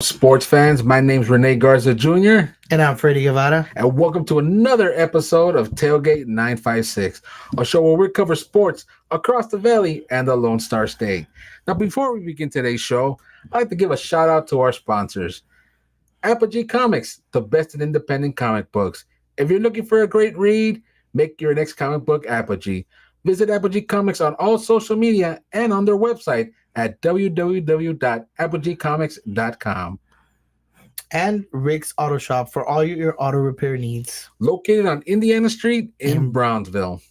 Sports fans? My name's Rene Garza Jr., And I'm Freddie Guevara. and welcome to another episode of Tailgate 956, a show where we cover sports across the Valley and the Lone Star State. Now, before we begin today's show, I'd like to give a shout out to our sponsors, Apogee Comics, the best in independent comic books. If you're looking for a great read, make your next comic book Apogee. Visit Apogee Comics on all social media and on their website at www.apogeecomics.com. And Rick's Auto Shop for all your auto repair needs. Located on Indiana Street in Brownsville.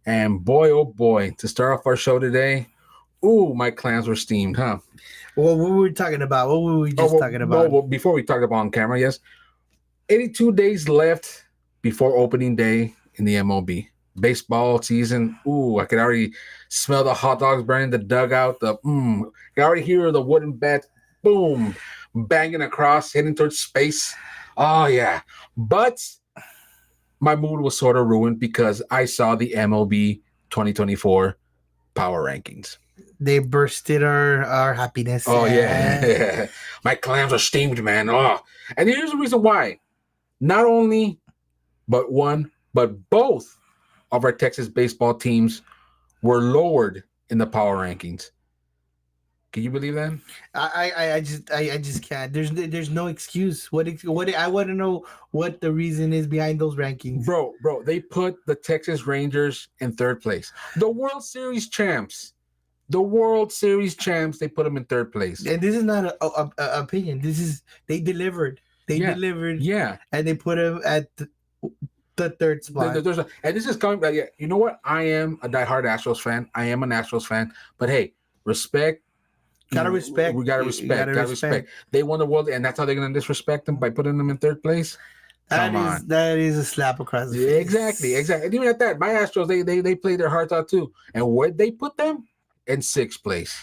And boy, oh boy, to start off our show today, ooh, my clams were steamed, huh? Well, what were we talking about? What were we talking about? Well, before we talked about on camera, yes. 82 days left before opening day in the MLB. Baseball season. Ooh, I could already smell the hot dogs burning the dugout. I can already hear the wooden bat, boom, banging across, heading towards space. Oh, yeah. But my mood was sort of ruined because I saw the MLB 2024 power rankings. They bursted our happiness. Oh, yeah. My clams are steamed, man. Oh, and here's the reason why. Not only, but both of our Texas baseball teams were lowered in the power rankings. Can you believe that? I just can't. There's no excuse. What I want to know what the reason is behind those rankings. Bro, they put the Texas Rangers in third place. The World Series champs. They put them in third place. And this is not a opinion. They delivered. They delivered. Yeah. And they put them at the third spot. And this is coming back. Yeah, you know what? I am a diehard Astros fan. I am an Astros fan. But hey, respect. Gotta respect. We gotta respect. They won the world, and that's how they're gonna disrespect them by putting them in third place. That is a slap across the face. Exactly. And even at that, my Astros, they played their hearts out too. And where they put them? In sixth place.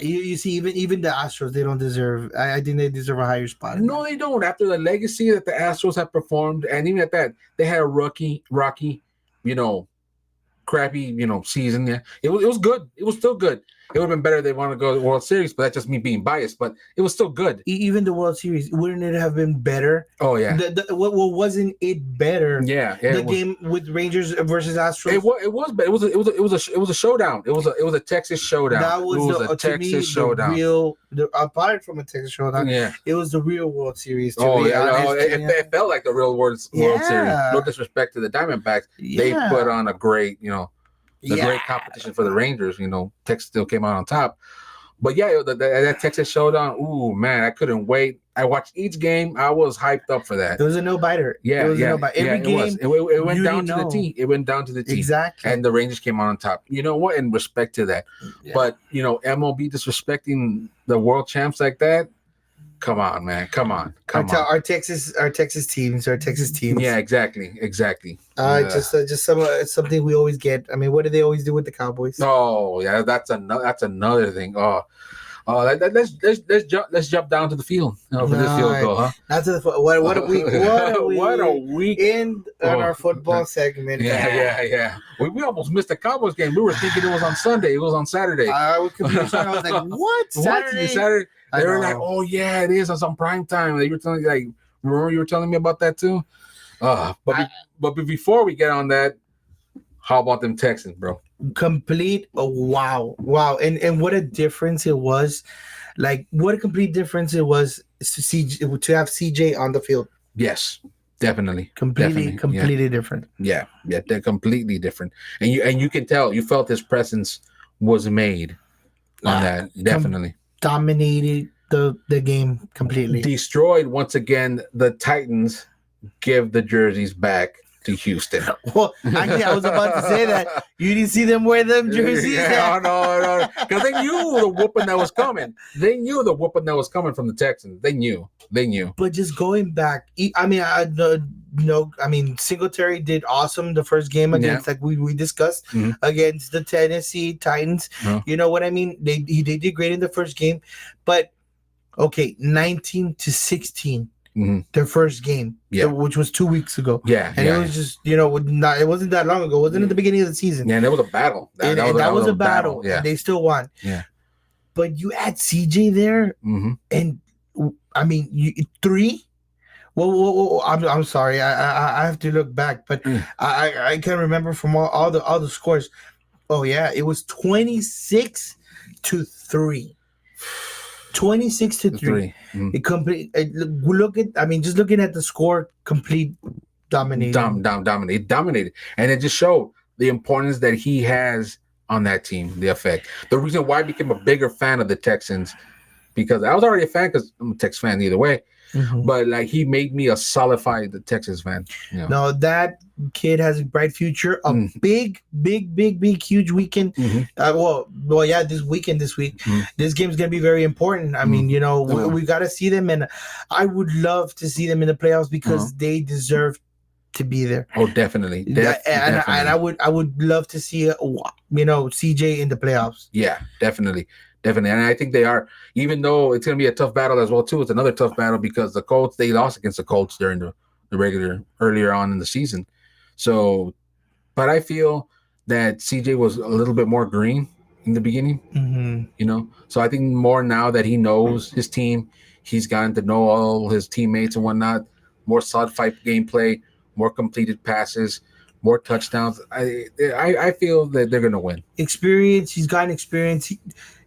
You see, even the Astros, they don't deserve. I think they deserve a higher spot. No, they don't. After the legacy that the Astros have performed, and even at that, they had a rocky, crappy, season. Yeah, it was good. It was still good. It would have been better if they wanted to go to the World Series, but that's just me being biased. But it was still good. Even the World Series, wouldn't it have been better? Oh yeah. What wasn't it better? Yeah. The game with Rangers versus Astros. It was better. It was a showdown. It was a Texas showdown. That was a Texas showdown. Apart from a Texas showdown, yeah, it was the real World Series. It felt like the real World Series. No disrespect to the Diamondbacks, they put on a great, great competition for the Rangers. Texas still came out on top. But yeah, that Texas showdown, ooh, man, I couldn't wait. I watched each game. I was hyped up for that. It was a no-biter. Yeah, Every game, it went down to the T. It went down to the T. Exactly. And the Rangers came out on top. You know what? In respect to that. Yeah. But, MLB disrespecting the world champs like that, come on, man. Come on. Our Texas teams. Yeah, exactly. Just something we always get. I mean, what do they always do with the Cowboys? Oh, yeah, that's another thing. Let's jump down to the field for this field goal, huh? Not to the what a week! What a week! In our football segment. Yeah. We almost missed the Cowboys game. We were thinking it was on Sunday. It was on Saturday. I was confused. I was like, what? Saturday? They were like, oh yeah, it is on some prime time. They were telling me, remember you were telling me about that too? But before we get on that, how about them Texans, bro? Complete wow, and what a difference it was! Like what a complete difference it was to have CJ on the field. Yes, definitely, completely different. Yeah, they're completely different, and you can tell, you felt his presence was made on that. Definitely dominated the game completely. Destroyed once again. The Titans give the jerseys back to Houston. Well, actually, I was about to say that. You didn't see them wear them jerseys? No. Because they knew the whooping that was coming. They knew the whooping that was coming from the Texans. They knew. But just going back, Singletary did awesome the first game against, like we discussed, against the Tennessee Titans. You know what I mean? They did great in the first game. But, 19-16. Their first game, which was 2 weeks ago. And it was just, it wasn't that long ago. It wasn't at the beginning of the season. Yeah, and it was a battle. That was a battle. Yeah. And they still won. Yeah. But you add CJ there, and I mean, 3. Well, I'm sorry. I have to look back, but I can remember from all the scores. Oh yeah, it was 26-3. 26-3. Three. Mm. It complete. Look at. I mean, just looking at the score, complete dominating. Dominated, and it just showed the importance that he has on that team. The effect. The reason why I became a bigger fan of the Texans, because I was already a fan because I'm a Tex fan either way. Mm-hmm. But like he made me a solidified Texas fan. You know? No, that kid has a bright future. A big, huge weekend. Mm-hmm. Well, yeah, this week. Mm-hmm. This game's gonna be very important. I mean, we got to see them, and I would love to see them in the playoffs because they deserve to be there. Oh, definitely. And I would love to see CJ in the playoffs. Yeah, definitely. And I think they are, even though it's going to be a tough battle as well, too. It's another tough battle because the Colts, they lost against the Colts during the regular, earlier on in the season. So, but I feel that CJ was a little bit more green in the beginning, So I think more now that he knows his team, he's gotten to know all his teammates and whatnot, more solidified gameplay, more completed passes, more touchdowns. I feel that they're going to win. Experience. He's gotten experience.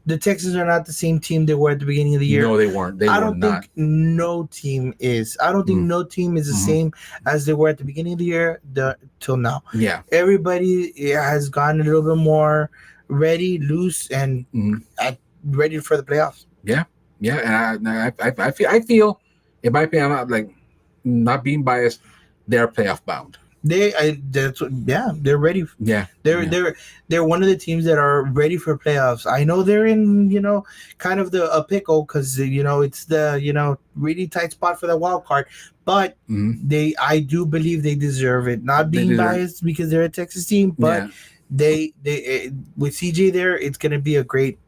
The Texans are not the same team they were at the beginning of the year. No, they weren't. I don't think no team is. I don't think no team is the same as they were at the beginning of the year till now. Yeah. Everybody has gotten a little bit more ready, loose, and ready for the playoffs. Yeah. Yeah. And I feel, in my opinion, I'm not being biased, they're playoff bound. They're ready. Yeah, they're one of the teams that are ready for playoffs. I know they're in kind of a pickle because it's the really tight spot for the wild card, but I do believe they deserve it. Not being biased because they're a Texas team, but they with CJ there, it's gonna be a great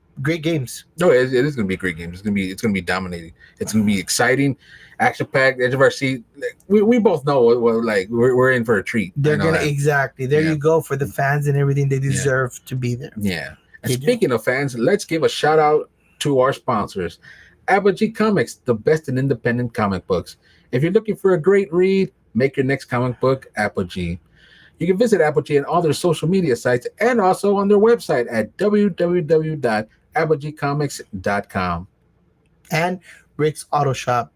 games. No, it is going to be a great game. It's going to be dominating. It's going to be exciting, action packed, edge of our seat. We both know we're in for a treat. They're gonna exactly there. You go for the fans and everything. They deserve to be there. Yeah. And speaking of fans, let's give a shout out to our sponsors, Apogee Comics, the best in independent comic books. If you're looking for a great read, make your next comic book Apogee. You can visit Apogee on all their social media sites and also on their website at www.apogeecomics.com. And Rick's Auto Shop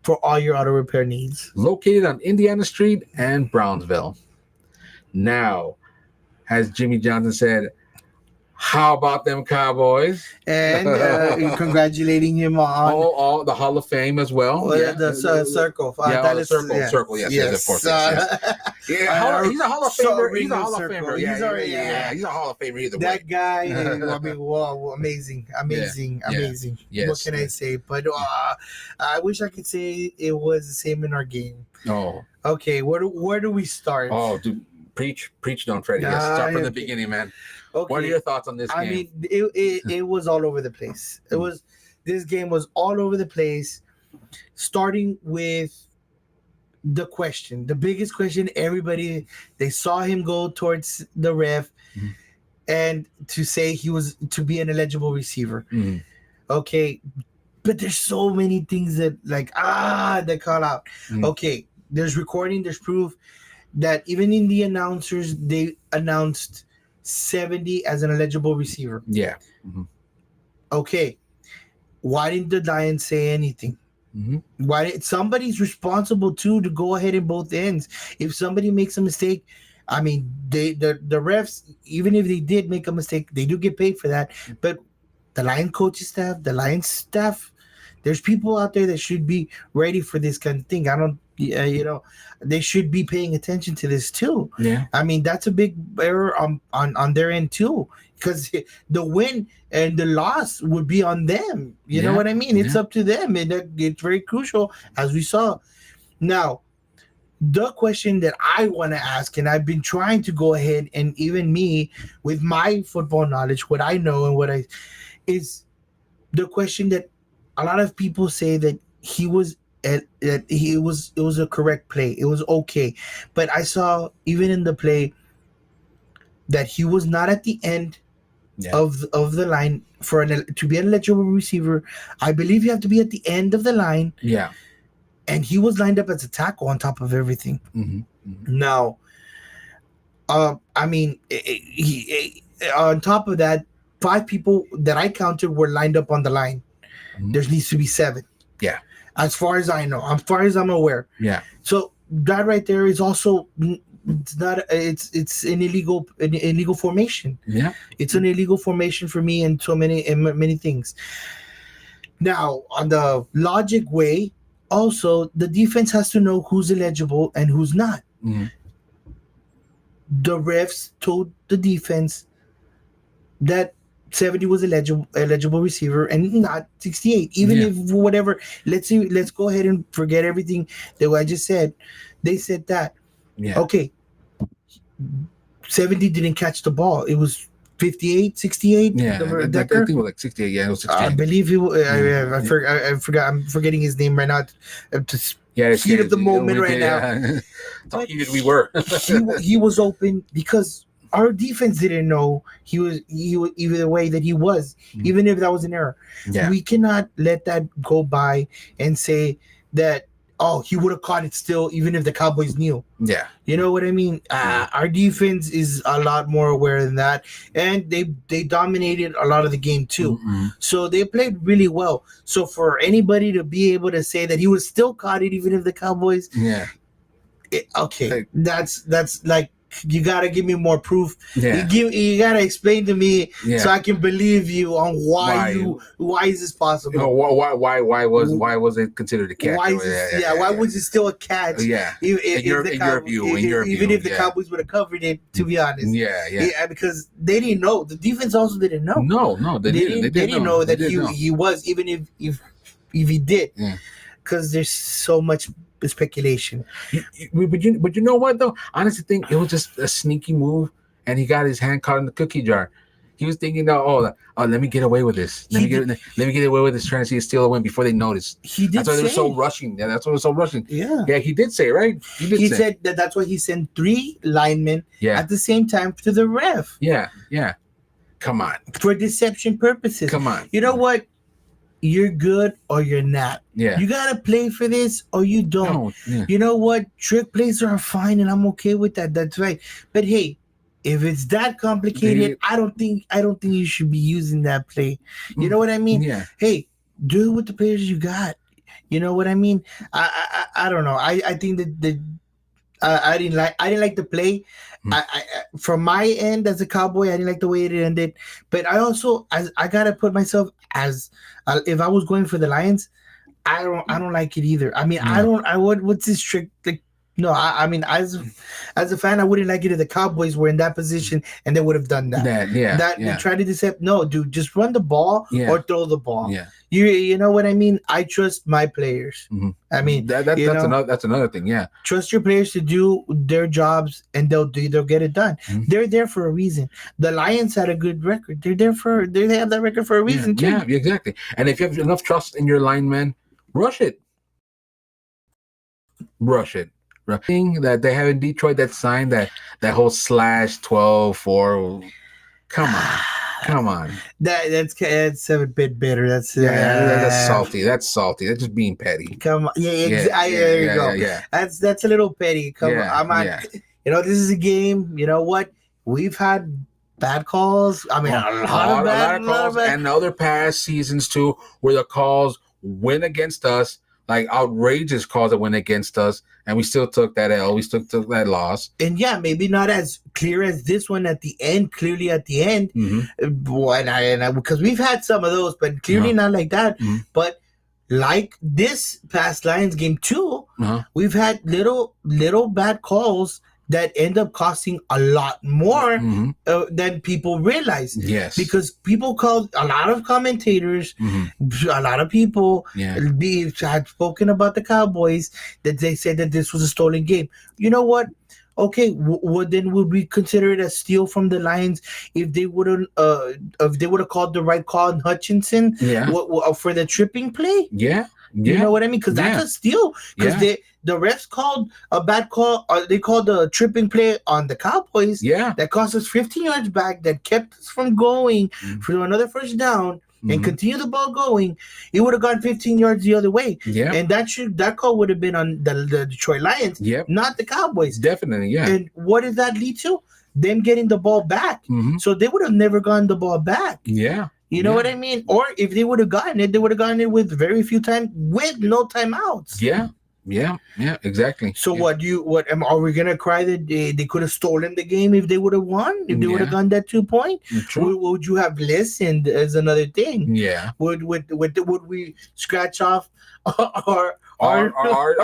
for all your auto repair needs. Located on Indiana Street and Brownsville. Now, as Jimmy Johnson said, how about them Cowboys? And congratulating him on all the Hall of Fame as well. The circle. Circle. Yes, of course. He's a Hall of Famer. He's a Hall of Famer. He's a Hall of Famer either way. That guy. I mean, wow, amazing. Yes, what can I say? But I wish I could say it was the same in our game. Oh. Okay, where do we start? Oh, dude, preach, don't Freddie. Start from the beginning, man. Okay. What are your thoughts on this game? I mean, it was all over the place. This game was all over the place, starting with the biggest question. Everybody, they saw him go towards the ref and to say he was to be an eligible receiver. Okay, but there's so many things that they call out. Okay, there's recording, there's proof that even in the announcers, they announced 70 as an eligible receiver. Yeah. Okay. Why didn't the Lions say anything? Somebody's responsible to go ahead in both ends. If somebody makes a mistake, I mean, the refs, even if they did make a mistake, they do get paid for that. But the Lion coaching staff, the Lions staff, there's people out there that should be ready for this kind of thing. They should be paying attention to this too. Yeah. I mean, that's a big error on their end too, because the win and the loss would be on them. You know what I mean? It's up to them, and it's very crucial, as we saw. Now, the question that I want to ask, and I've been trying to go ahead, and even me with my football knowledge, what I know and is the question that a lot of people say that it was a correct play. It was okay. But I saw even in the play that he was not at the end Yeah. of the line for to be an eligible receiver. I believe you have to be at the end of the line, Yeah. and he was lined up as a tackle on top of everything. Now, I mean, on top of that, 5 people that I counted were lined up on the line. There needs to be 7. Yeah. As far as I know, as far as I'm aware. Yeah. So that right there is also, it's not, it's an illegal formation. Yeah. It's an illegal formation for me in many things. Now, on the logic way, also the defense has to know who's eligible and who's not. The refs told the defense that 70 was eligible receiver and not 68. Even if whatever, let's go ahead and forget everything that I just said. They said that. Yeah. Okay. 70 didn't catch the ball. It was 58, 68. Yeah, I think it was like 68. Yeah, it was 68. I believe he. I forgot. I'm forgetting his name right now. Heat of the moment right now. How heated we were. he was open because our defense didn't know he was either the way that he was, even if that was an error. Yeah. We cannot let that go by and say that, oh, he would have caught it still, even if the Cowboys knew. Yeah. You know what I mean? Our defense is a lot more aware than that, and they dominated a lot of the game too. So they played really well. So for anybody to be able to say that he was still caught it, even if the Cowboys, that's like, you gotta give me more proof. Yeah. You gotta explain to me so I can believe you on why is this possible? Why was it considered a catch? Why was it still a catch? Yeah. In your view, even if the Cowboys would have covered it, to be honest. Yeah. Because they didn't know. The defense also didn't know. No, they didn't know that he was, even if he did. Because there's so much speculation. But you know what though? Honestly, think it was just a sneaky move, and he got his hand caught in the cookie jar. He was thinking, let me get away with this. Let me get away with this, trying to see a steal a win before they notice. That's why they were so rushing. Yeah, that's why they were so rushing. Yeah, he did say, right? He said that's why he sent 3 linemen at the same time to the ref. Yeah. Come on. For deception purposes. Come on. You know what? You're good or you're not. Yeah. You gotta play for this or you don't. You know what? Trick plays are fine, and I'm okay with that. That's right. But hey, if it's that complicated, I don't think you should be using that play. You know what I mean? Yeah. Hey, do it with the players you got. You know what I mean? I don't know. I think that I didn't like the play. I from my end as a Cowboy, I didn't like the way it ended. But I also, I gotta put myself as if I was going for the Lions, I don't like it either. I mean, what's this trick? Like, no, I mean, as a fan, I wouldn't like it if the Cowboys were in that position and they would have done that. They try to decept. No, dude, just run the ball or throw the ball. Yeah. You know what I mean? I trust my players. I mean, that's another thing. Yeah. Trust your players to do their jobs, and they'll get it done. They're there for a reason. The Lions had a good record. They have that record for a reason too. Yeah, exactly. And if you have enough trust in your linemen, rush it. Thing that they have in Detroit that signed that whole /12/4. Come on. That's a bit bitter. That's salty. That's salty. That's just being petty. Come on. There you go. Yeah. That's a little petty. Come on. I'm on. You know, this is a game. You know what? We've had bad calls. I mean, a lot of calls, and other past seasons too, where the calls went against us. Like outrageous calls that went against us, and we still took that L. We still took that loss. And maybe not as clear as this one at the end. Clearly at the end, because we've had some of those, but clearly not like that. But like this past Lions game too, we've had little bad calls that end up costing a lot more than people realize. Yes. Because people called, a lot of commentators, a lot of people had spoken about the Cowboys, that they said that this was a stolen game. You know what? Okay, then would we consider it a steal from the Lions if they would have called the right call on Hutchinson for the tripping play? Yeah. You know what I mean? Because that's a steal. Because the refs called a bad call. They called a tripping play on the Cowboys. Yeah. That cost us 15 yards back. That kept us from going for another first down and continue the ball going. It would have gone 15 yards the other way. Yeah. And that call would have been on the Detroit Lions, not the Cowboys. Definitely, yeah. And what does that lead to? Them getting the ball back. So they would have never gotten the ball back. Yeah. You know what I mean? Or if they would have gotten it, they would have gotten it with very few time, with no timeouts. Yeah. Yeah, exactly. So what are we gonna cry that they could have stolen the game if they would have won? If they would have gotten that 2 point? Would you have listened as another thing? Yeah. Would we scratch off our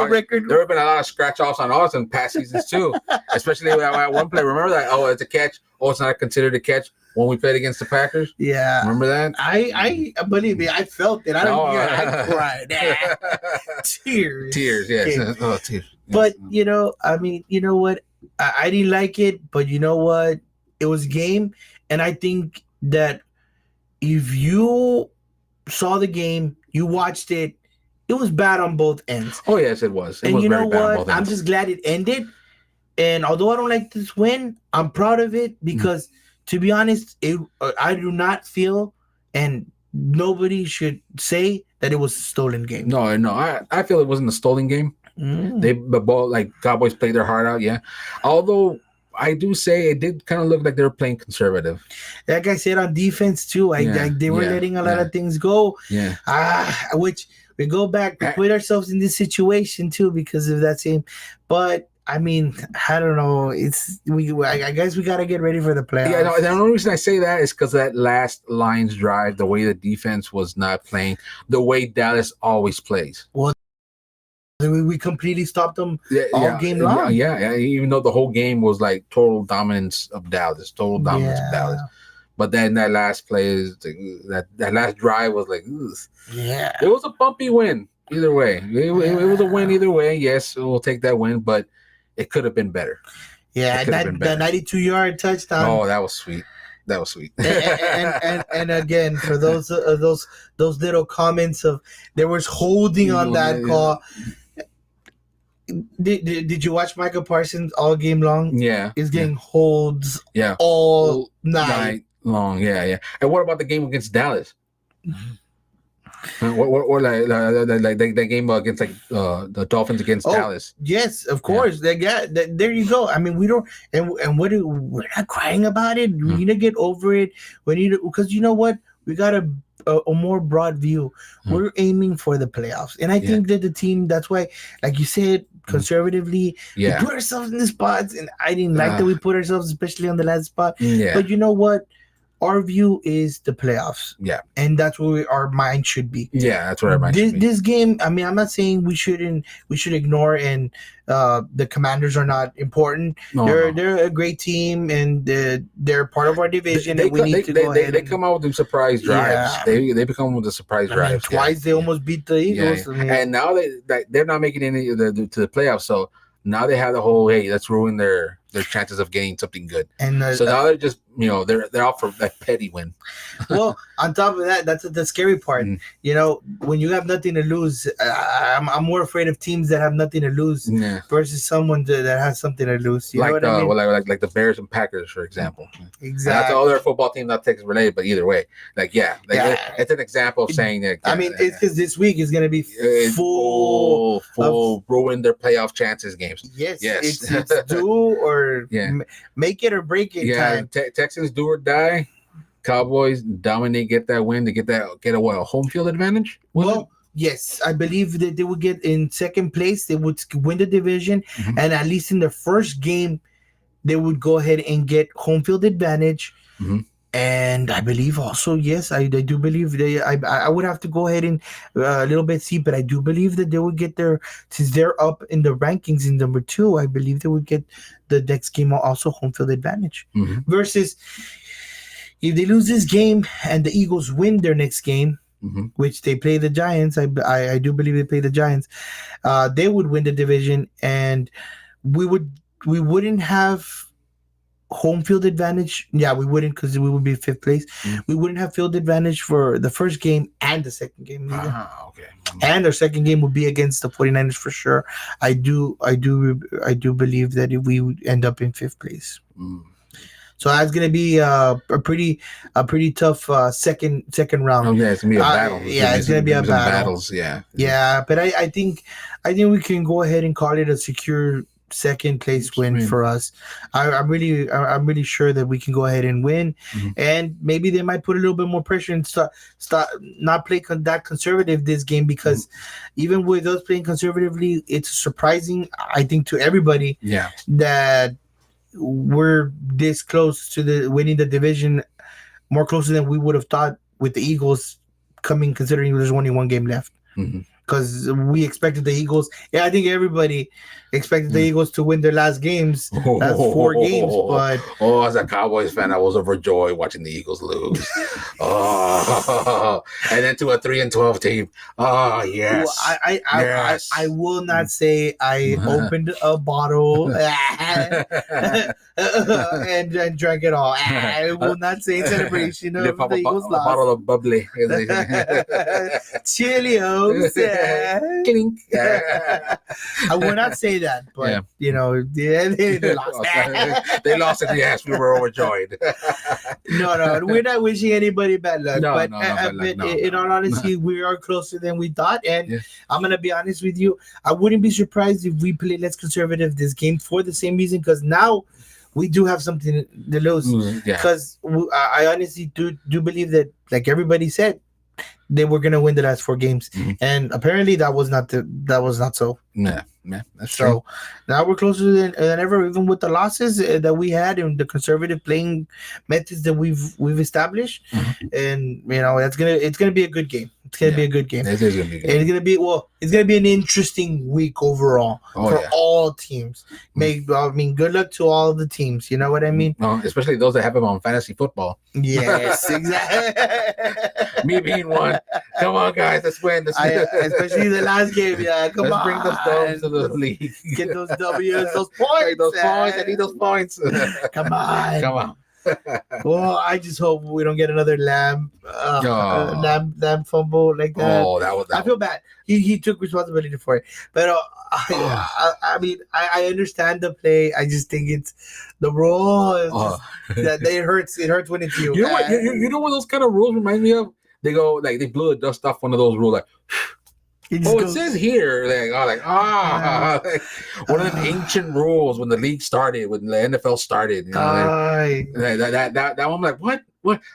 record? There have been a lot of scratch offs on us in past seasons too. Especially at one play. Remember that? Oh, it's a catch. Oh, it's not considered a catch when we played against the Packers. Yeah. Remember that? I believe me, I felt it. I don't I cried. Tears. Yes. Okay. Oh, tears. But you know, I mean, you know what? I didn't like it, but you know what? It was a game, and I think that if you saw the game, you watched it, it was bad on both ends. Oh yes, it was. And you know what? I'm just glad it ended. And although I don't like this win, I'm proud of it because, to be honest, I do not feel, and nobody should say that it was a stolen game. No. I feel it wasn't a stolen game. The ball, like Cowboys played their heart out. Yeah, although I do say it did kind of look like they were playing conservative. Like I said, on defense too, they were letting a lot of things go. Yeah. Which we go back, we put ourselves in this situation too because of that same. But I mean, I don't know. I guess we got to get ready for the playoffs. Yeah, no, the only reason I say that is because that last Lions drive, the way the defense was not playing, the way Dallas always plays. Well, we completely stopped them all game long. Yeah. Even though the whole game was like total dominance of Dallas. But then that last play, that last drive was like, ugh. Yeah. It was a bumpy win either way. It was a win either way. Yes, we'll take that win, but it could have been better. Yeah, that 92-yard touchdown. Oh, that was sweet. and again, for those little comments of there was holding on that call. Did you watch Michael Parsons all game long? Yeah, he's getting holds. Yeah, all night long. Yeah. And what about the game against Dallas? Or like that game against the Dolphins against Dallas. Yes, of course. There you go. I mean, we don't we're not crying about it. We need to get over it. We need to, because you know what? We got a more broad view. We're aiming for the playoffs, and I think that the team. That's why, like you said, conservatively, we put ourselves in the spots, and I didn't like that we put ourselves, especially on the last spot. Yeah. But you know what? Our view is the playoffs. Yeah. And that's where our mind should be. Yeah, that's where our mind should be. This game, I mean, I'm not saying we should ignore and the Commanders are not important. They're a great team and they're part of our division. They come out with them surprise drives. Yeah. They become with the surprise drives. Twice they almost beat the Eagles. Yeah. I mean, and now they're not making any to the playoffs. So now they have the whole, hey, let's ruin their chances of getting something good. And so now they're just, they're out for that petty win. Well, on top of that, that's the scary part. You know, when you have nothing to lose, I'm more afraid of teams that have nothing to lose versus someone that has something to lose. You know what I mean? Like the Bears and Packers, for example. Exactly. And that's all their football team, not Texas related, but either way, it's an example of saying that. I mean, it's because this week is going to be full ruin their playoff chances games. Yes. It's do or make it or break it time. Texans do or die. Cowboys dominate, get that win to get a home field advantage. Well, yes, I believe that they would get in second place. They would win the division, and at least in the first game, they would go ahead and get home field advantage. And I believe also, yes, I do believe I would have to go ahead and a little bit see, but I do believe that they would get since they're up in the rankings in number 2, I believe they would get the next game also home field advantage. Versus if they lose this game and the Eagles win their next game, which they play the Giants, I do believe they play the Giants, they would win the division, and we wouldn't have home field advantage. Yeah, we wouldn't because we would be fifth place. We wouldn't have field advantage for the first game and the second game either. Okay. And our second game would be against the 49ers for sure. I do believe that if we would end up in fifth place. So that's gonna be a pretty tough second round. Oh yeah, it's gonna be a battle. Yeah, it's gonna be a battle. Battles, yeah. Yeah, but I think we can go ahead and call it a secure second place win for us. I'm really sure that we can go ahead and win, and maybe they might put a little bit more pressure and start not play that conservative this game, because even with us playing conservatively, it's surprising, I think, to everybody that we're this close to the winning the division, more closer than we would have thought with the Eagles coming, considering there's only one game left. Because we expected the Eagles. Yeah, I think everybody expected the Eagles to win their last games. That's 4 games. But as a Cowboys fan, I was overjoyed watching the Eagles lose. And then to a 3-12 team. Oh yes. Well, I will not say I opened a bottle and drank it all. I will not say celebration of the Eagles loss. A bottle of bubbly. Cheerios. I would not say that, but they lost. They lost it. Yes, we were overjoyed. No, we're not wishing anybody bad luck. No, but no, in all honesty, we are closer than we thought. And I'm gonna be honest with you, I wouldn't be surprised if we play less conservative this game for the same reason, because now we do have something to lose. Because I honestly do believe that, like everybody said, they were gonna win the last 4 games, and apparently that was not so. Yeah, that's so true. Now we're closer than ever, even with the losses that we had and the conservative playing methods that we've established, and it's gonna be a good game. It's gonna be a good game. It is gonna be good. And it's gonna be an interesting week overall for all teams. Good luck to all the teams. You know what I mean? Especially those that have them on fantasy football. Yes, exactly. Me being one. Come on, guys, let's win. Especially the last game. Yeah, let's bring those W's to the league. Get those W's, those points. I need those points. Come on. Well, I just hope we don't get another lamb fumble like that. I feel bad. He took responsibility for it, but I understand the play. I just think it's the rule that it hurts. It hurts when it's you. You know what? You know what those kind of rules remind me of? They go like they blew the dust off one of those rules, like. It says here, one of the ancient rules when the league started, when the NFL started. You know, that one, I'm like, what?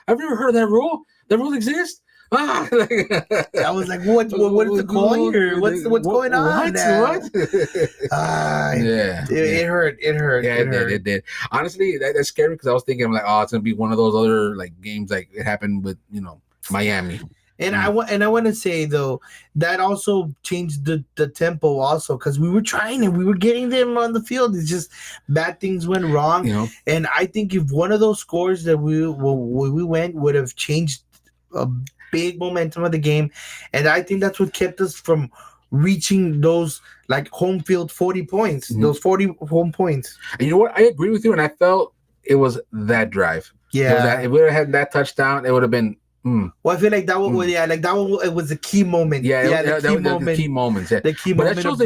I've never heard of that rule. That rule exists. I was like, what is the call here? What's going on? What? It hurt. Yeah, it did. Honestly, that's scary because I was thinking, I'm like, it's gonna be one of those other like games like it happened with Miami. And I want to say though that also changed the tempo also, because we were trying and we were getting them on the field. It's just bad things went wrong. And I think if one of those scores that we went would have changed a big momentum of the game, and I think that's what kept us from reaching those like home field 40 points, those 40 home points. And you know what? I agree with you, and I felt it was that drive. Yeah, if we would have had that touchdown, it would have been. Well, I feel like that one, it was a key moment. The key moments. Yeah. The key moment of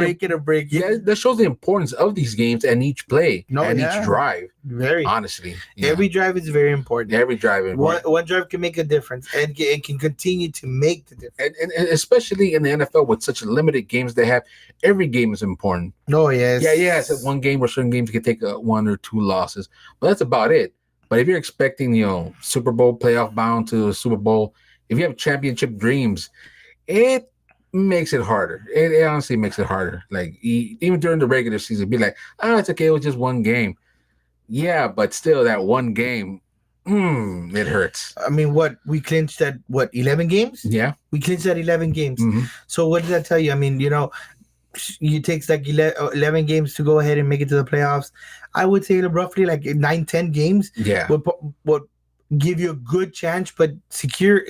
break. Yeah, that shows the importance of these games and each play each drive. Very honestly, every drive is very important. Every drive is important. One drive can make a difference, and it can continue to make the difference. And especially in the NFL with such limited games they have, every game is important. Oh yes, It's one game where certain games can take 1 or 2 losses, but that's about it. But if you're expecting, Super Bowl playoff bound to a Super Bowl, if you have championship dreams, it makes it harder. It honestly makes it harder. Like even during the regular season, be like, it's okay, it was just one game. Yeah, but still, that one game, it hurts. I mean, we clinched at 11 games? Yeah, we clinched at 11 games. So what does that tell you? I mean, it takes like 11 games to go ahead and make it to the playoffs. I would say roughly like 9-10 games. Yeah. What give you a good chance, but secure,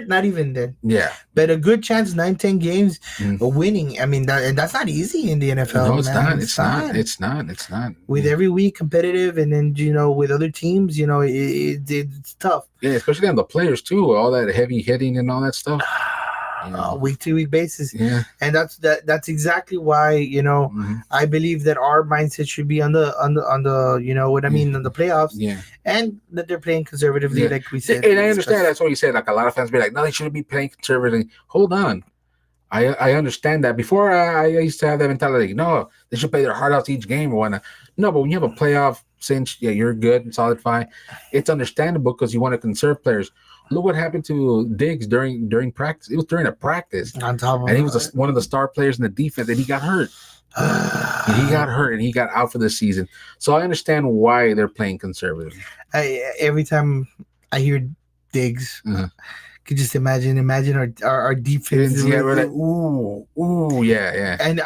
not even then. Yeah. But a good chance, 9, 10 games Mm. of winning. I mean, and that's not easy in the NFL. No, it's man. not. It's not. It's not. It's not. With every week competitive, and then with other teams, it's tough. Yeah, especially on the players too. All that heavy hitting and all that stuff. Week to week basis. Yeah. And that's exactly why I believe that our mindset should be on the what I mean, on the playoffs. Yeah. And that they're playing conservatively, like we said. And I understand that's what you said. Like a lot of fans be like, no, they shouldn't be playing conservatively. Hold on. I understand that. Before I used to have that mentality. No, they should play their heart out each game or whatnot. No, but when you have a playoff cinch, yeah, you're good and solid fine. It's understandable because you want to conserve players. Look what happened to Diggs during practice. It was during a practice, On top of and he was one of the star players in the defense, and he got hurt. And he got out for the season. So I understand why they're playing conservative. Every time I hear Diggs, could just imagine our defense. Yeah, we're like, ooh, yeah. And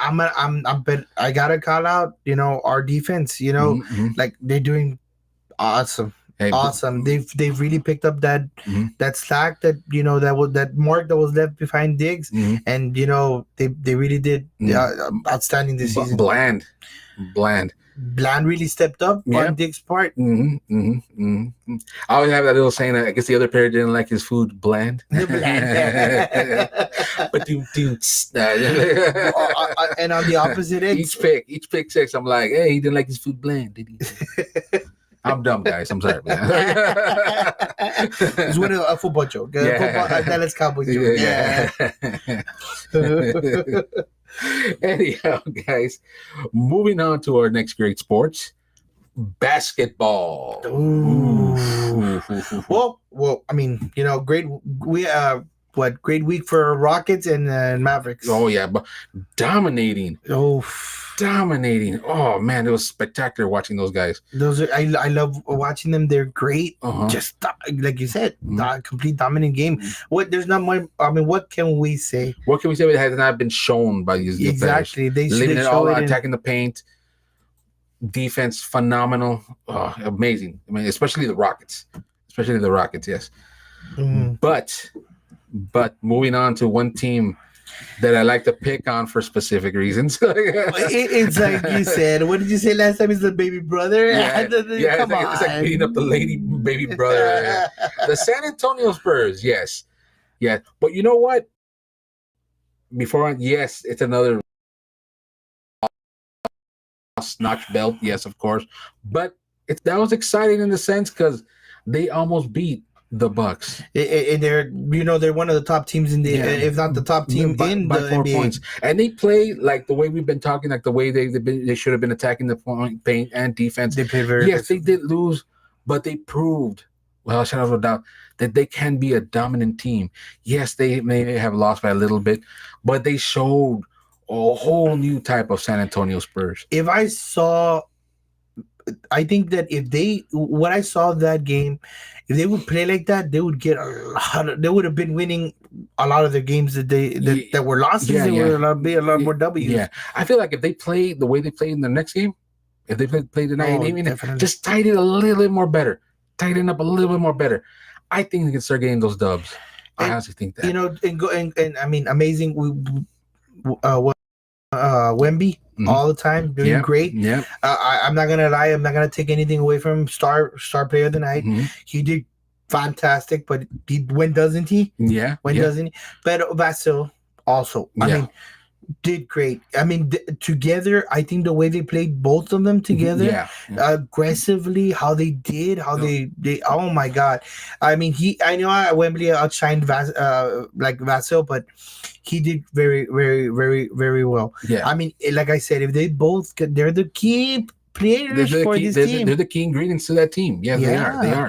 but I gotta call out, our defense. Like they're doing awesome. Hey, awesome. They've really picked up that slack that that mark that was left behind Diggs, and they really did outstanding this season. Bland really stepped up on Diggs' part. I always have that little saying. I guess the other player didn't like his food bland. But and on the opposite end, each pick six, I'm like, hey, he didn't like his food bland, did he? I'm dumb, guys. I'm sorry. It's one of a football joke. Dallas Cowboys joke. Yeah. Anyhow, guys, moving on to our next great sports, basketball. Ooh. Well, I mean, great. Great week for Rockets and Mavericks. Oh yeah, but dominating. Dominating. Oh man, it was spectacular watching those guys. I love watching them. They're great. Just like you said, complete dominant game. There's not more. I mean, what can we say? What can we say that has not been shown by these exactly? Players? Leaving it all out, attacking the paint. Defense phenomenal. Oh, amazing. I mean, especially the Rockets. Yes. But moving on to one team that I like to pick on for specific reasons. It's like you said. What did you say last time? Is the baby brother? It's like beating up the baby brother. The San Antonio Spurs, yes. Yeah. But you know what? It's another notch belt, yes, of course. But that was exciting in the sense because they almost beat the Bucks. They're one of the top teams in the if not the top team by the 4 NBA. Points. And they play like the way we've been talking, like the way they should have been attacking the point, paint and defense. They played very good. They did lose, but they proved, well, shadow of a doubt, that they can be a dominant team. Yes, they may have lost by a little bit, but they showed a whole new type of San Antonio Spurs. I think that when I saw that game, if they would play like that, they would get they would have been winning a lot of their games that were losses. They would be a lot more W's. Yeah, I feel like if they play the way they played in the next game, if they play the night game, just tighten it a little bit more better, tighten up a little bit more better, I think they can start getting those dubs. I honestly think that. And I mean, amazing. Wemby. All the time, doing great. Yeah, I'm not gonna lie. I'm not gonna take anything away from him. Star player of the night. He did fantastic, but when doesn't he? Yeah. Doesn't he? But Vasil also. I mean, did great. I mean, together, I think the way they played both of them together, aggressively, how they did, they. Oh my God! I mean, I know Wembley outshined Vasil, but he did very, very, very, very well. Yeah. I mean, like I said, if they both, they're the key players for this team. They're the key ingredients to that team. Yes,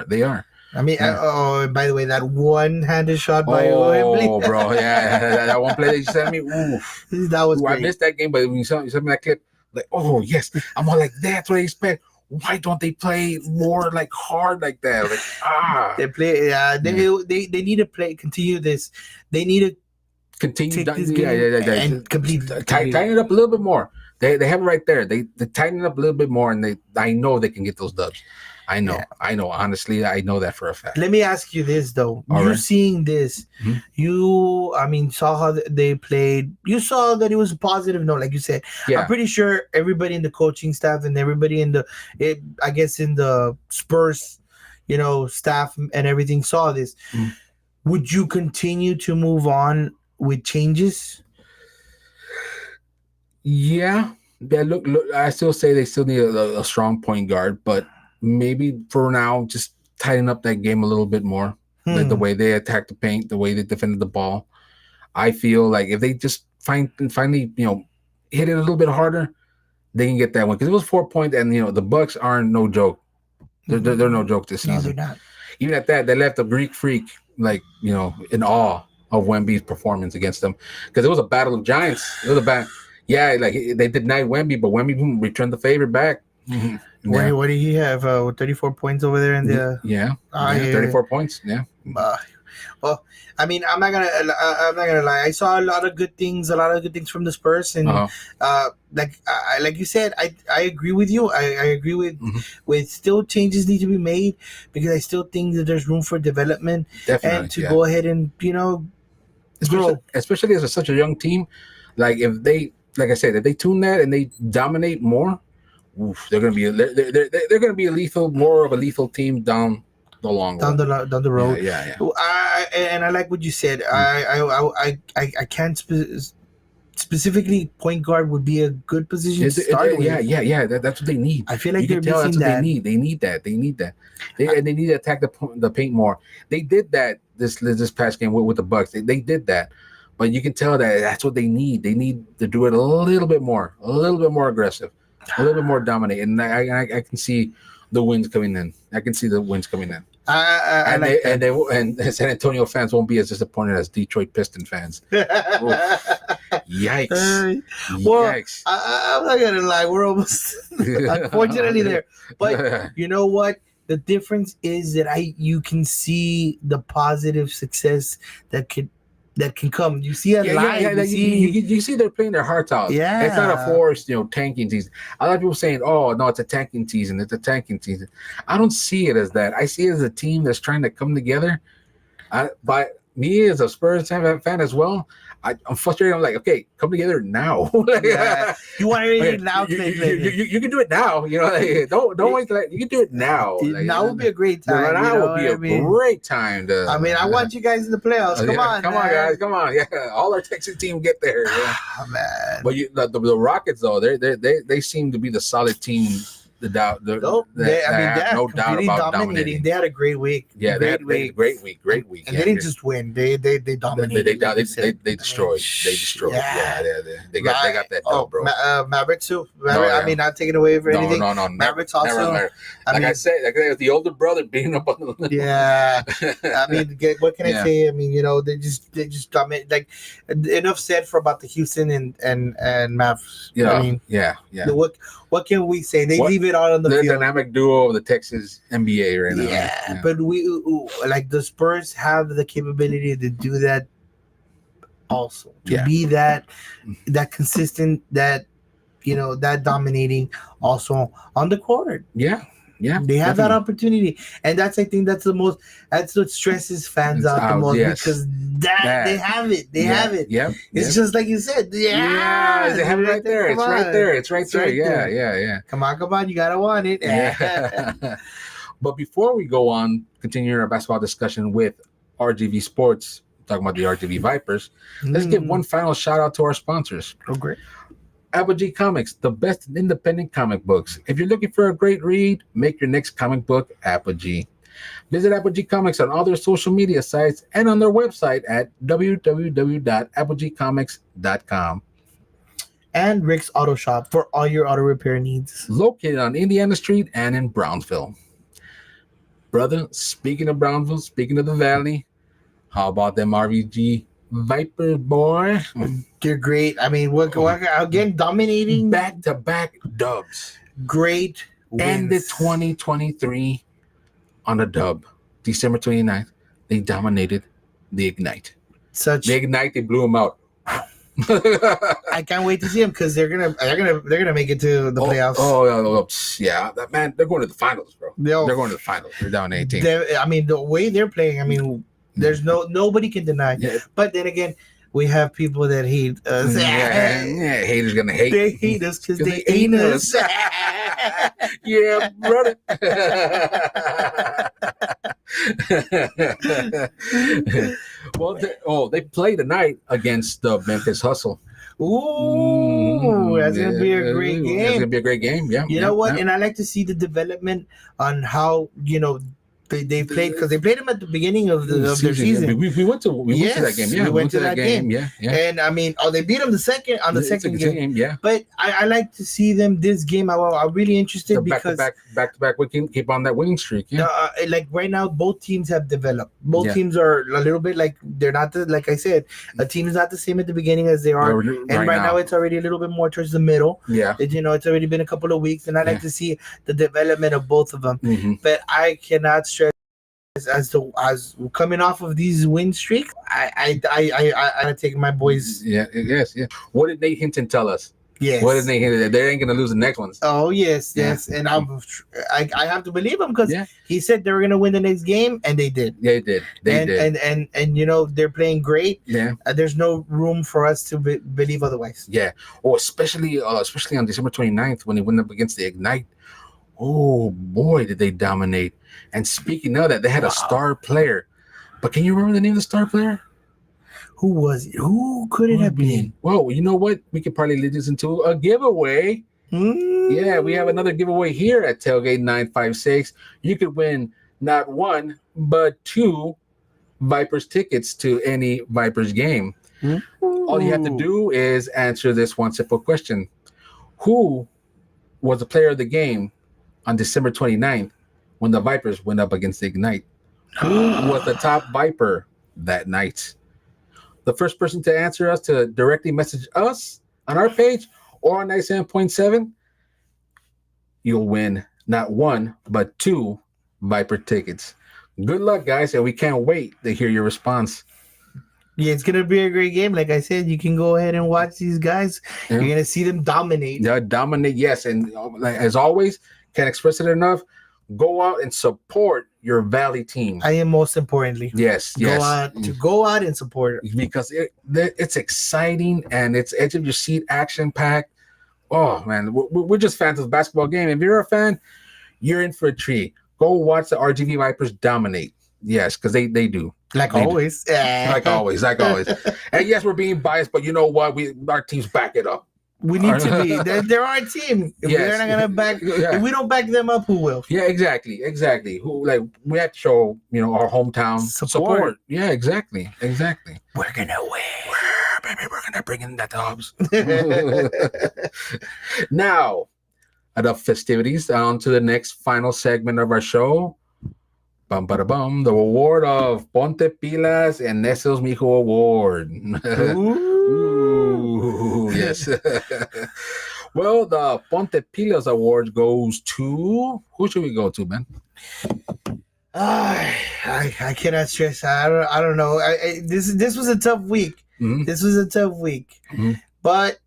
they are. I mean, by the way, that one-handed shot by Wembley. Oh, bro, that one play that you sent me. Oof. That was great. I missed that game, but when you sent me that clip, like, oh yes, I'm all like, that's what I expect. Why don't they play more like hard like that? Like, they play. They need to continue this. They need to continue and complete. Tighten it up a little bit more. They have it right there. They tighten it up a little bit more, and I know they can get those dubs. I know. Honestly, I know that for a fact. Let me ask you this though. All You right. seeing this, Mhm. I mean, saw how they played. You saw that it was a positive note, like you said. I'm Yeah. pretty sure everybody in the coaching staff and everybody I guess in the Spurs, staff and everything saw this. Mhm. Would you continue to move on with changes? Yeah. Yeah. Look. I still say they still need a strong point guard, but maybe for now, just tighten up that game a little bit more. Like the Hmm. way they attacked the paint, the way they defended the ball. I feel like if they just finally, hit it a little bit harder, they can get that one. Because it was 4 points, and the Bucks aren't no joke. They're no joke this No, they're season. not. Even at that, they left a Greek freak like in awe of Wemby's performance against them, because it was a battle of giants. It was a battle. Yeah, like they denied Wemby, but Wemby returned the favor back. Mhm. Yeah, What did he have? 34 points over there in the. yeah, Yeah. 34 points. Yeah. Uh, well, I mean, I'm not gonna lie. I saw a lot of good things, from the Spurs, and Uh-huh. like you said, I agree with you. I agree Mhm. with still changes need to be made, because I still think that there's room for development and Definitely. to Yeah. go ahead and grow. Especially as such a young team, like if they, like I said, if they tune that and they dominate more, oof, they're gonna be more of a lethal team down the long run. Down the Yeah, road. yeah, yeah. And I like what you said. I can't specifically point guard would be a good position to start with. Yeah. That's what they need. I feel like You they're can tell that's missing what they that. need. They need that. And they need to attack the paint more. They did that this past game with the Bucks. They did that, but you can tell that that's what they need. They need to do it a little bit more aggressive, a little bit more dominant. And I can see the wins coming in. I can see the wins coming in. I And like and San Antonio fans won't be as disappointed as Detroit Piston fans. that. Yikes! Well, Yikes! I'm not gonna lie, we're almost unfortunately there. But you know what? The difference is that you can see the positive success that can come. You see a line. Yeah. You see, they're playing their hearts out. Yeah. It's not a forced, tanking season. A lot of people saying, "Oh no, it's a tanking season. It's a tanking season." I don't see it as that. I see it as a team that's trying to come together. But me as a Spurs fan as well, I'm frustrated. I'm like, okay, come together now. Yeah. You want everything now? You can do it now. Don't wait. You can do it now. Now would be a great time. Now would be a great time to. I mean, I want you guys in the playoffs. Come on, guys, come on. Yeah, all our Texas team get there. Yeah. Oh, man. But the Rockets though, they seem to be the solid team. No doubt about dominating. They had a great week. Yeah, great week. And they didn't just win; they dominated. They destroyed. They destroyed. Yeah, they got that dub, bro. Mavericks too. I mean, not taking away for anything. No. Mavericks also. I said, the older brother beating up on the. Yeah, I mean, what can I say? I mean, they just dominate. Like, enough said for about the Houston and Mavs. Yeah, I mean, yeah. What can we say? They leave it all on the field. The dynamic duo of the Texas NBA right now. Yeah, but like the Spurs have the capability to do that also. To be that consistent, that dominating also on the court. Yeah. Yeah, they have that opportunity, and I think that's what stresses fans out the most, because they have it. They have it. Yeah, it's just like you said. They have it right there. It's right there. Yeah. Come on, you gotta want it. Yeah. But before we go on, continuing our basketball discussion with RGV Sports, talking about the RGV Vipers, let's give one final shout out to our sponsors. Oh, great. Apogee Comics, the best independent comic books. If you're looking for a great read, make your next comic book Apogee. Visit Apogee Comics on all their social media sites and on their website at www.apogeecomics.com. And Rick's Auto Shop for all your auto repair needs. Located on Indiana Street and in Brownsville. Brother, speaking of Brownsville, speaking of the Valley, how about them RVG Vipers, boy? They're great. I mean, again, dominating back-to-back dubs. Great wins. Ended 2023 on a dub. December 29th, they dominated the Ignite. The Ignite, they blew them out. I can't wait to see them because they're gonna make it to the playoffs. Yeah, that man, they're going to the finals, bro. They're going to the finals. They're down 18. I mean, the way they're playing, I mean, there's nobody can deny. Yeah. But then again, we have people that hate us. Haters gonna hate. They hate us because they ain't us. Yeah, brother. Well, they play tonight against the Memphis Hustle. Ooh, that's gonna be a great game. That's gonna be a great game. Yeah. You know what? Yeah. And I like to see the development on how they played because they played them at the beginning of their season. We went to that game. Yeah, we went to that game. Yeah. And I mean, they beat them the second game. Yeah. But I like to see them this game. I'm really interested so because back to back. We can keep on that winning streak. Yeah. Like right now, both teams have developed. Both teams are a little bit like they're not like I said. A team is not the same at the beginning as they are, and right now it's already a little bit more towards the middle. Yeah. It's already been a couple of weeks, and I like to see the development of both of them. Mm-hmm. But I cannot stress as coming off of these win streaks, I take my boys. Yeah. What did Nate Hinton tell us? Yes. What did Nate Hinton? They ain't gonna lose the next ones. Oh yes. And I have to believe him because he said they were gonna win the next game, and they did. They did. And they're playing great. Yeah. There's no room for us to believe otherwise. Yeah. Oh, especially on December 29th when they went up against the Ignite. Oh boy, did they dominate! And speaking of that, they had a star player. But can you remember the name of the star player? Who was it? Who could it have been? Well, you know what? We could probably lead this into a giveaway. Yeah, we have another giveaway here at Tailgate 956. You could win not one, but 2 Vipers tickets to any Vipers game. All you have to do is answer this one simple question. Who was the player of the game on December 29th when the Vipers went up against the Ignite? Who was the top Viper that night? The first person to answer us to directly message us on our page or on 97.7, you'll win not 1, but 2 Viper tickets. Good luck, guys, and we can't wait to hear your response. Yeah, it's gonna be a great game. Like I said, you can go ahead and watch these guys. Yeah. You're gonna see them dominate. Yeah, dominate, yes. And as always, can't express it enough. Go out and support your Valley team. I am most importantly. Yes. Go out and support it because it's exciting and it's edge of your seat, action packed. Oh man, we're just fans of the basketball game. If you're a fan, you're in for a treat. Go watch the RGV Vipers dominate. Yes, because they do. Like always. Like always. And yes, we're being biased, but you know what? Our teams back it up. We need to be. They're our team. If we're not gonna back, if we don't back them up, who will? Yeah, exactly. Who we have to show our hometown support. Yeah, exactly. We're gonna win. We're gonna bring in the Dubs. Now, enough festivities. On to the next final segment of our show. Bum, bada, bum, the award of Ponte Pilas and Necios Mijo Award. Ooh, yes. Well, the Ponte Pilas Award goes to... Who should we go to, man? I cannot stress. I don't know. This was a tough week. Mm-hmm. This was a tough week. Mm-hmm. But...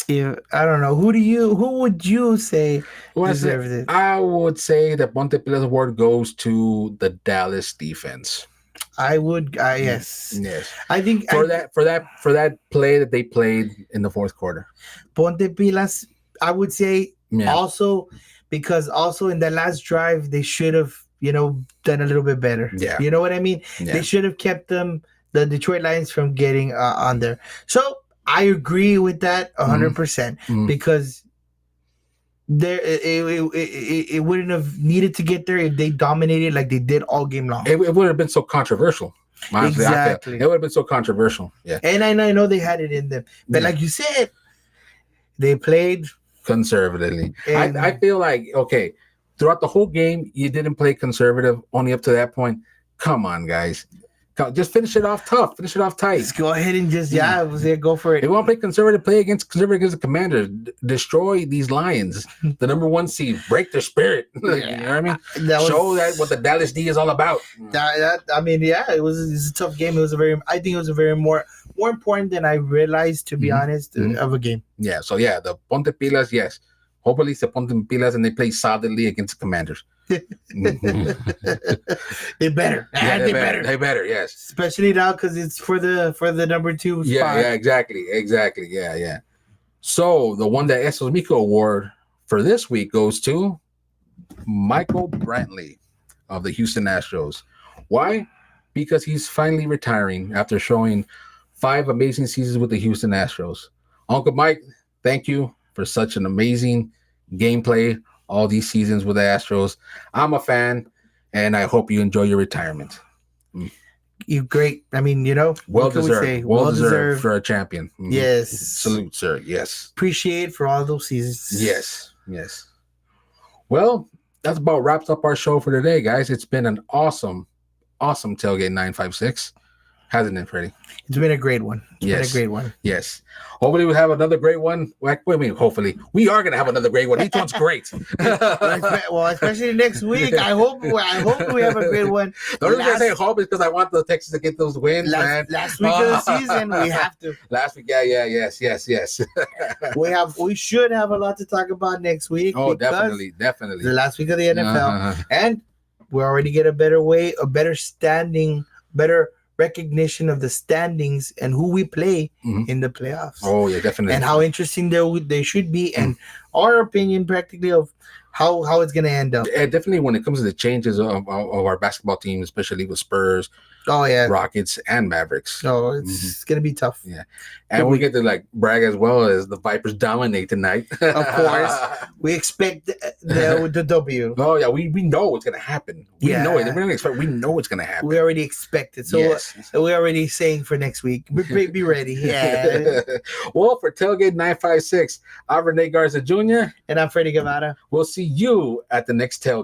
I don't know. Who would you say deserves it? I would say the Ponte Pilas Award goes to the Dallas defense. I would. Yes. I think for that play that they played in the fourth quarter. Ponte Pilas, I would say also because also in the last drive they should have done a little bit better. Yeah. You know what I mean? Yeah. They should have kept the Detroit Lions from getting on there. So. I agree with that 100% because it wouldn't have needed to get there if they dominated like they did all game long. It would have been so controversial. Honestly, exactly. It would have been so controversial. Yeah. And I know they had it in them. But like you said, they played conservatively. I feel like, okay, throughout the whole game, you didn't play conservative only up to that point. Come on, guys. Just finish it off tough. Finish it off tight. Just go ahead and just go for If it. you want to play conservative, play against conservative against the Commanders. Destroy these Lions, the number one seed. Break their spirit. You know what I mean? Show that what the Dallas D is all about. It was a tough game. I think it was a very more important than I realized, to be honest, of a game. Yeah. So yeah, the Ponte Pilas, yes. Hopefully, the Ponte Pilas, and they play solidly against the Commanders. They better. They better. They better. Yes. Especially now because it's for the number 2 spot. Yeah. Exactly. Yeah. So the one that Estos Miko award for this week goes to Michael Brantley of the Houston Astros. Why? Because he's finally retiring after showing 5 amazing seasons with the Houston Astros. Uncle Mike, thank you for such an amazing gameplay all these seasons with the Astros. I'm a fan, and I hope you enjoy your retirement. You great. I mean, well deserved. Well deserved for a champion. Yes. Salute, sir. Yes. Appreciate for all those seasons. Yes. Well, that's about wraps up our show for today, guys. It's been an awesome Tailgate 956. Hasn't it, Freddie? It's been a great one. Yes. Hopefully we'll have another great one. Hopefully. We are going to have another great one. Each one's great. Well, especially next week. I hope we have a great one. The only reason I say hope is because I want the Texans to get those wins, man. Last week of the season, we have to. Last week, yes. We should have a lot to talk about next week. Oh, definitely. The last week of the NFL. And we already get a better standing, better recognition of the standings and who we play in the playoffs. Oh yeah, definitely. And how interesting they should be, and our opinion practically of how it's going to end up. Yeah, definitely when it comes to the changes of our basketball team, especially with Spurs, Rockets, and Mavericks. So it's going to be tough. Yeah. And we get to brag as well as the Vipers dominate tonight. Of course. We expect the W. Oh yeah, we know what's going to happen. We know it. We know it's going to happen. We already expect it. So we're already saying for next week. Be ready. Yeah. Well, for Tailgate 956, I'm Rene Garza Jr. And I'm Freddie Guevara. We'll see you at the next Tailgate.